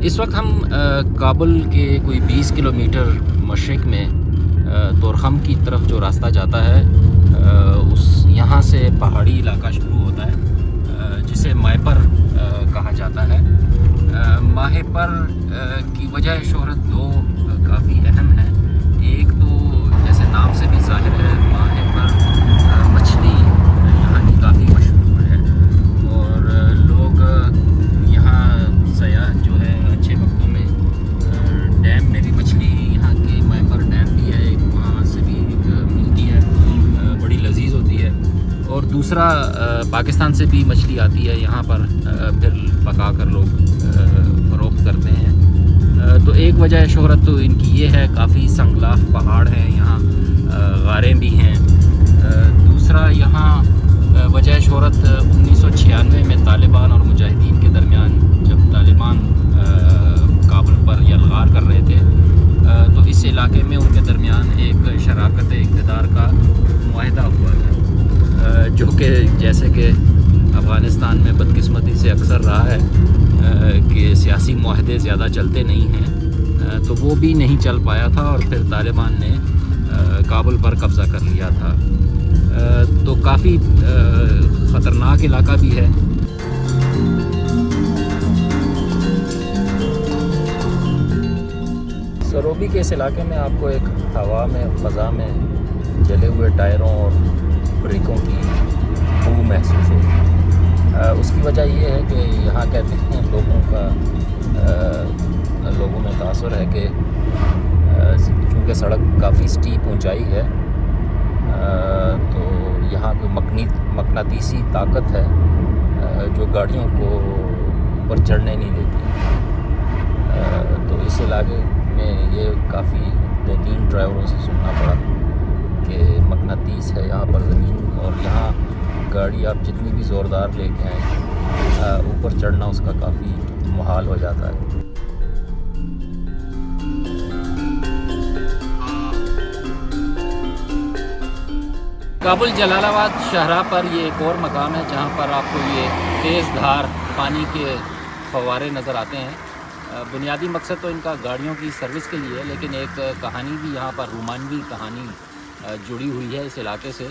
इस वक्त हम काबुल के कोई 20 किलोमीटर मशरिक़ में तोरखम की तरफ जो रास्ता जाता है उस यहाँ से पहाड़ी इलाका शुरू होता है जिसे माहपर कहा जाता है। माहपर की वजह शोहरत दो काफ़ी अहम है। एक तो जैसे नाम से भी ज़ाहिर है, माहपर मछली यहाँ की काफ़ी मशहूर है और लोग यहाँ सयाह जो है अच्छे वक्तों में डैम में भी मछली, यहाँ के माहपर डैम भी है, वहाँ से भी मिलती है, बड़ी लजीज होती है। और दूसरा पाकिस्तान से भी मछली आती है यहाँ पर, फिर पका कर लोग फ़रोख्त करते हैं। तो एक वजह शोहरत तो इनकी ये है, काफ़ी संगलाफ पहाड़ हैं यहाँ, गारें भी हैं। दूसरा यहाँ वजह शोहरत 1996 में तालिबान और मुजाहिदीन के दरमियान, जब तालिबान काबुल पर यलगार कर रहे थे तो इस इलाके में उनके दरमियान एक शराकत इक़्तिदार का मुआहदा हुआ था, जो कि जैसे कि अफ़गानिस्तान में बदकिस्मती से अक्सर रहा है कि सियासी मुआहदे ज़्यादा चलते नहीं हैं, तो वो भी नहीं चल पाया था और फिर तालिबान ने काबुल पर कब्ज़ा कर लिया था। तो काफ़ी ख़तरनाक इलाका भी है। सरोबी के इस इलाके में आपको एक हवा में, फ़ज़ा में जले हुए टायरों और ब्रेकों की बू महसूस होगी। उसकी वजह ये है कि यहाँ कहते हैं लोगों में तासुर है कि चूँकि सड़क काफ़ी स्टीप ऊंचाई है तो यहाँ कोई मकनातीसी ताकत है जो गाड़ियों को ऊपर चढ़ने नहीं देती। तो इस इलाके में ये काफ़ी 2-3 ड्राइवरों से सुनना पड़ा कि मकनातीस है यहाँ पर ज़मीन, और यहाँ गाड़ी आप जितनी भी ज़ोरदार लेके आएँ ऊपर चढ़ना उसका काफ़ी मुहाल हो जाता है। काबुल जलालाबाद शाहराह पर ये एक और मकाम है जहाँ पर आपको ये तेज़ धार पानी के फव्वारे नज़र आते हैं। बुनियादी मकसद तो इनका गाड़ियों की सर्विस के लिए है, लेकिन एक कहानी भी यहाँ पर, रोमानवी कहानी जुड़ी हुई है इस इलाके से।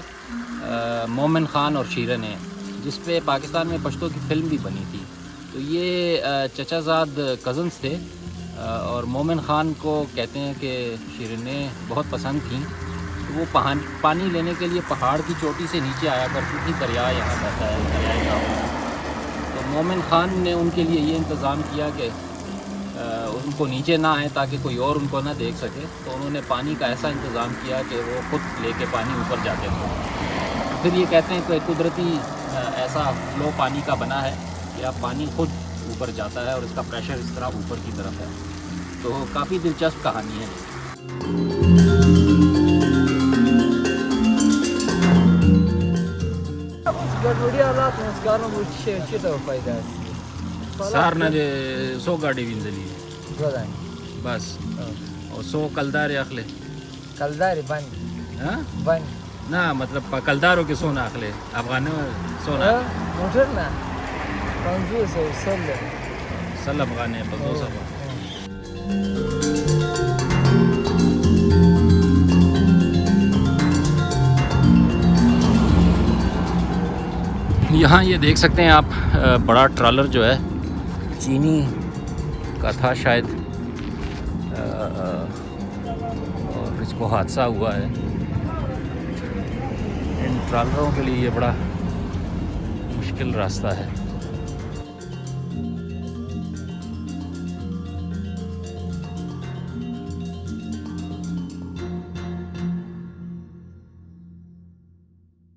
मोमिन ख़ान और शीरन है, जिस पे पाकिस्तान में पश्तो की फ़िल्म भी बनी थी। तो ये चचाज़ाद कज़न्स थे और मोमिन ख़ान को कहते हैं कि शीरनें बहुत पसंद थीं, तो वो पानी लेने के लिए पहाड़ की चोटी से नीचे आया करती थी। दरिया यहाँ बहता है, दरियाए का। तो मोमिन ख़ान ने उनके लिए ये इंतज़ाम किया कि उनको नीचे ना आए ताकि कोई और उनको ना देख सके। तो उन्होंने पानी का ऐसा इंतज़ाम किया कि वो ख़ुद लेके पानी ऊपर जाते थे। फिर ये कहते हैं कि कुदरती ऐसा फ्लो पानी का बना है कि अब पानी ख़ुद ऊपर जाता है और इसका प्रेशर इस तरह ऊपर की तरफ है। तो काफ़ी दिलचस्प कहानी है। सार ना जे 100 गाड़ी विंजली बस और 100 कलदार अखले बन ना, मतलब कलदारों के सोना अखले अफगानों सोना मोटर ना 500 अफगाने 200। यहाँ ये देख सकते हैं आप, बड़ा ट्रॉलर जो है चीनी का था शायद, और इसको हादसा हुआ है। इन ट्रॉलरों के लिए ये बड़ा मुश्किल रास्ता है।